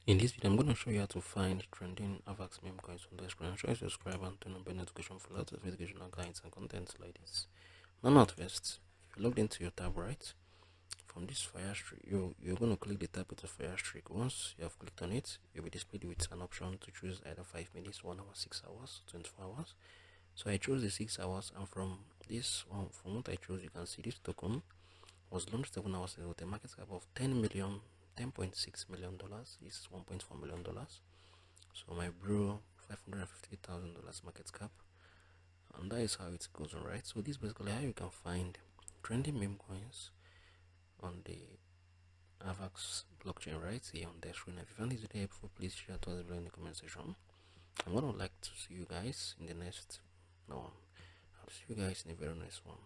In this video, I'm going to show you how to find trending Avalanche Memecoins on Dexscreener. Try to subscribe and turn on bell notification for lots of educational guides and content like this. Now, at first, if you logged into your tab, right, from this fire streak, you're going to click the tab with the fire streak. Once you have clicked on it, you'll be displayed with an option to choose either 5 minutes, 1 hour, 6 hours, 24 hours. So I chose the 6 hours, and from this one, from what I chose, you can see this token was launched 7 hours ago with a market cap of $10.6 million. Is $1.4 million. So my bro, $550,000 market cap, and that is how it goes on, right? So this is basically how you can find trending meme coins on the Avax blockchain right here on Dexscreener. If you found this video helpful, please share to us below in the comment section. I'm gonna like to see you guys in the next. No, I'll see you guys in the very next one.